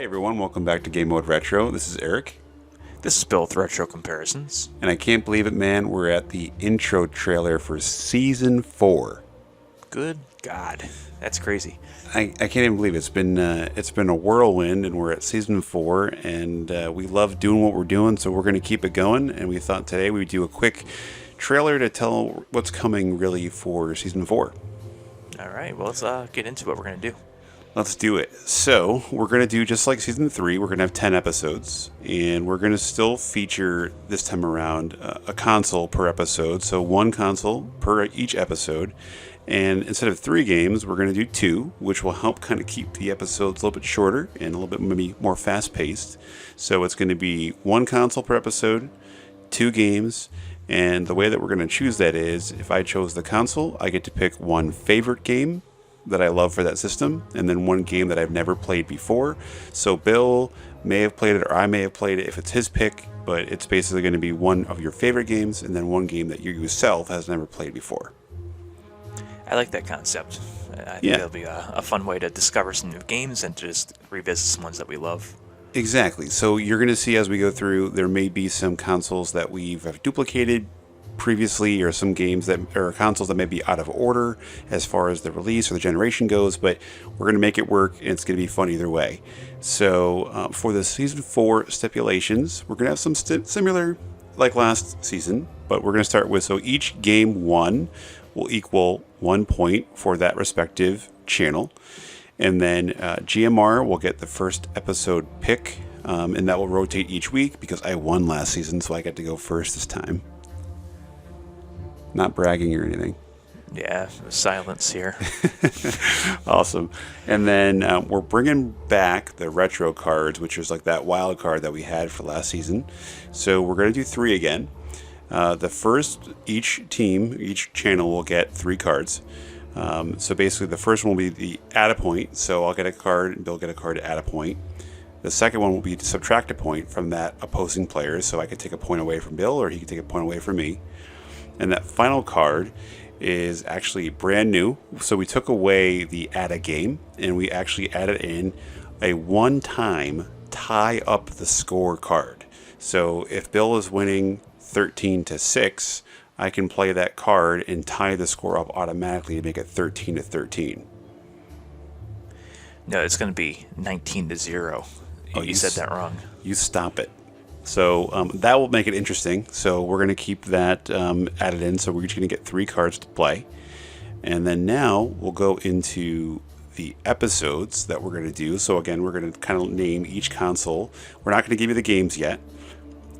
everyone, welcome back to Game Mode Retro. This is Eric. This is Bill with Retro Comparisons. And I can't believe it, man. We're at the intro trailer for Season 4. Good God. That's crazy. I can't even believe it. It's been a whirlwind, and we're at Season 4, and we love doing what we're doing, so we're going to keep it going. And we thought today we'd do a quick trailer to tell what's coming, really, for Season 4. All right, well, let's get into what we're going to do. Let's do it. So, we're going to do just like Season 3, we're going to have 10 episodes, and we're going to still feature, this time around, a console per episode, so one console per each episode, and instead of 3 games, we're going to do 2, which will help kind of keep the episodes a little bit shorter and a little bit maybe more fast-paced. So it's going to be 1 console per episode, 2 games, and the way that we're going to choose that is, if I chose the console, I get to pick one favorite game that I love for that system, and then one game that I've never played before. So Bill may have played it, or I may have played it if it's his pick, but it's basically going to be one of your favorite games, and then one game that you yourself has never played before. I like that concept. I think it'll be a fun way to discover some new games and to just revisit some ones that we love. Exactly. So you're going to see as we go through, there may be some consoles that we've duplicated previously, or some games that or consoles that may be out of order as far as the release or the generation goes, but we're going to make it work, and it's going to be fun either way. So for the Season 4 stipulations, we're going to have some similar like last season, but we're going to start with, so each game won will equal 1 point for that respective channel, and then GMR will get the first episode pick, and that will rotate each week because I won last season, so I get to go first this time. Not bragging or anything. Yeah, silence here. Awesome. And then we're bringing back the retro cards, which is like that wild card that we had for last season. So we're going to do 3 again. The first, each channel will get 3 cards. So basically the first one will be the add a point. So I'll get a card and Bill get a card to add a point. The second one will be to subtract a point from that opposing player. So I could take a point away from Bill, or he could take a point away from me. And that final card is actually brand new. So we took away the add a game, and we actually added in a one-time tie up the score card. So if Bill is winning 13-6, I can play that card and tie the score up automatically to make it 13-13. No, it's going to be 19-0. Oh, you said that wrong. You stop it. So that will make it interesting. So we're going to keep that added in. So we're just going to get 3 cards to play. And then now we'll go into the episodes that we're going to do. So again, we're going to kind of name each console. We're not going to give you the games yet.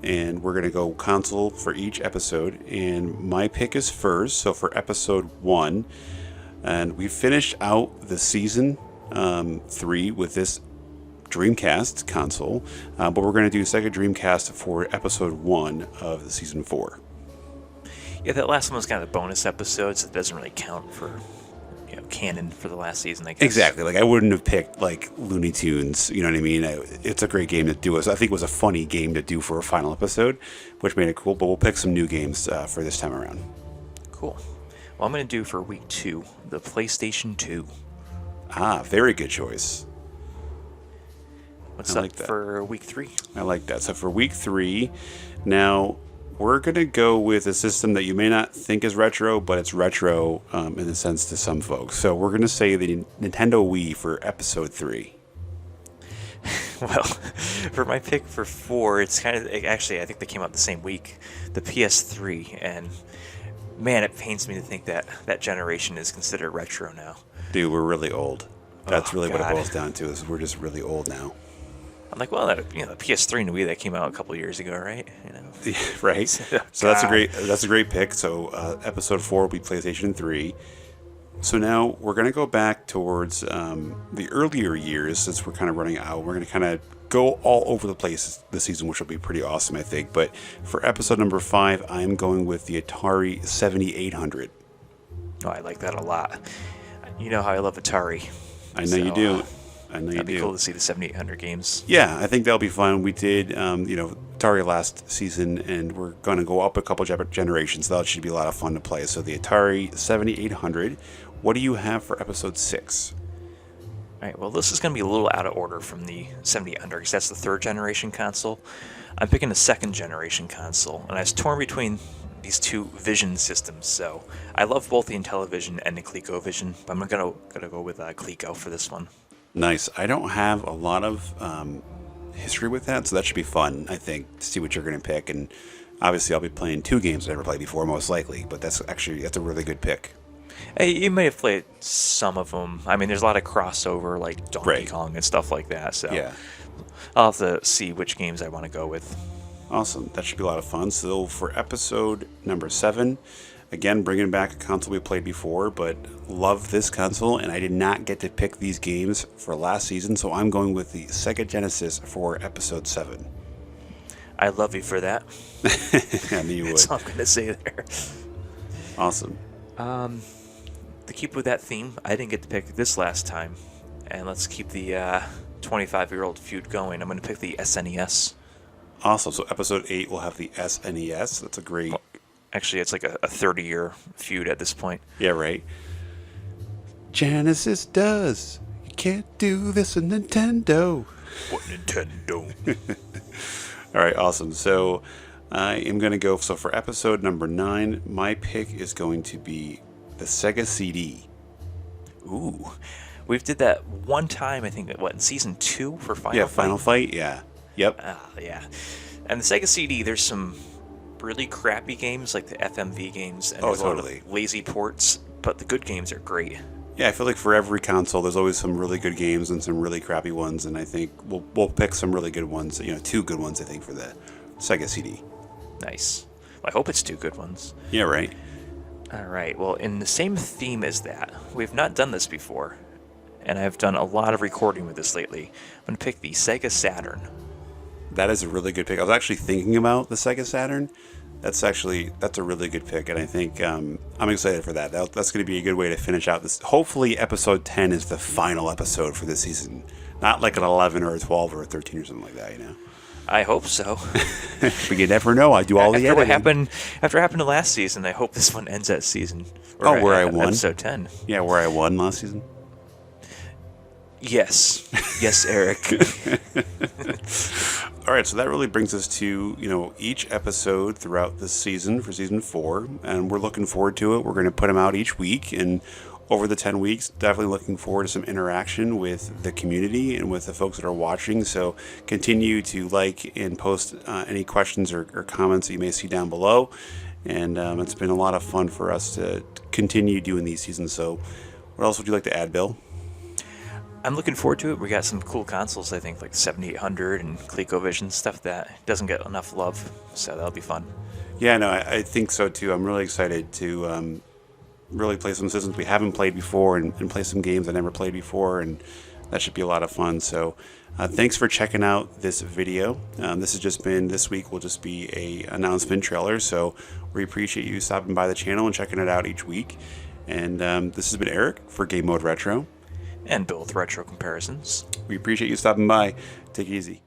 And we're going to go console for each episode. And my pick is first. So for episode 1. And we finished out the season 3 with this Dreamcast console, but we're going to do a second Dreamcast for episode 1 of the Season 4. Yeah, that last one was kind of a bonus episode, so it doesn't really count for canon for the last season, I guess. Exactly. Like, I wouldn't have picked like Looney Tunes, you know what I mean? It's a great game to do. I think it was a funny game to do for a final episode, which made it cool, but we'll pick some new games for this time around. Cool. Well, I'm going to do for week 2, the PlayStation 2. Ah, very good choice. What's up for week 3? I like that. So for week 3, now we're going to go with a system that you may not think is retro, but it's retro in a sense to some folks. So we're going to say the Nintendo Wii for episode 3. Well, for my pick for 4, it's kind of, actually, I think they came out the same week, the PS3, and man, it pains me to think that that generation is considered retro now. Dude, we're really old. That's really God. what it boils down to, is we're just really old now. I'm like, well, the PS3 and the Wii, that came out a couple of years ago, right? Right. So that's a great pick. So episode 4 will be PlayStation 3. So now we're going to go back towards the earlier years, since we're kind of running out. We're going to kind of go all over the place this season, which will be pretty awesome, I think. But for episode number 5, I'm going with the Atari 7800. Oh, I like that a lot. You know how I love Atari. I know you do. I know you do. That'd be cool to see the 7800 games. Yeah, I think that'll be fun. We did, Atari last season, and we're going to go up a couple generations. That should be a lot of fun to play. So the Atari 7800. What do you have for episode 6? All right, well, this is going to be a little out of order from the 7800 because that's the third generation console. I'm picking the second generation console, and I was torn between these two Vision systems. So I love both the Intellivision and the ColecoVision, but I'm gonna go with Coleco for this one. Nice. I don't have a lot of history with that, so that should be fun, I think, to see what you're going to pick. And obviously, I'll be playing two games I've never played before, most likely, but that's a really good pick. Hey, you may have played some of them. I mean, there's a lot of crossover, like Donkey Right. Kong and stuff like that. So Yeah. I'll have to see which games I want to go with. Awesome. That should be a lot of fun. So for episode number 7, again, bringing back a console we played before, but love this console, and I did not get to pick these games for last season, so I'm going with the Sega Genesis for episode 7. I love you for that. I knew you would. That's all I'm going to say there. Awesome. To keep with that theme, I didn't get to pick this last time. And let's keep the 25-year-old feud going. I'm going to pick the SNES. Awesome. So episode 8 will have the SNES. That's a great... Well, actually, it's like a 30-year feud at this point. Yeah, right. Genesis does. You can't do this in Nintendo. What Nintendo? All right, awesome. So I am going to go. So for episode number 9, my pick is going to be the Sega CD. Ooh. We did that one time, I think, in season 2 for Final Fight? Yeah, Final Fight. Yeah. Yep. Yeah. And the Sega CD, there's some really crappy games, like the FMV games. And there's totally. a lot of lazy ports, but the good games are great. Yeah, I feel like for every console, there's always some really good games and some really crappy ones, and I think we'll pick some really good ones. 2 good ones, I think, for the Sega CD. Nice. I hope it's 2 good ones. Yeah, right. All right. Well, in the same theme as that, we've not done this before, and I've done a lot of recording with this lately. I'm going to pick the Sega Saturn. That is a really good pick. I was actually thinking about the Sega Saturn. That's a really good pick, and I think I'm excited for that. That's going to be a good way to finish out this. Hopefully, episode 10 is the final episode for this season, not like an 11 or a 12 or a 13 or something like that. I hope so. But you never know. I do all the After editing. After what happened to last season, I hope this one ends at season. Where I won? Episode 10. Yeah, where I won last season. Yes. Yes, Eric. All right, so that really brings us to, each episode throughout this season for season 4, and we're looking forward to it. We're going to put them out each week, and over the 10 weeks, definitely looking forward to some interaction with the community and with the folks that are watching. So continue to like and post any questions or comments that you may see down below. And it's been a lot of fun for us to continue doing these seasons. So what else would you like to add, Bill? I'm looking forward to it. We got some cool consoles, I think, like 7800 and ColecoVision, stuff that doesn't get enough love. So that'll be fun. Yeah, no, I think so too. I'm really excited to really play some systems we haven't played before and play some games I never played before, and that should be a lot of fun. So thanks for checking out this video. This week will just be a announcement trailer, so we appreciate you stopping by the channel and checking it out each week. And this has been Eric for Game Mode Retro. And Bill with Retro Comparisons. We appreciate you stopping by. Take it easy.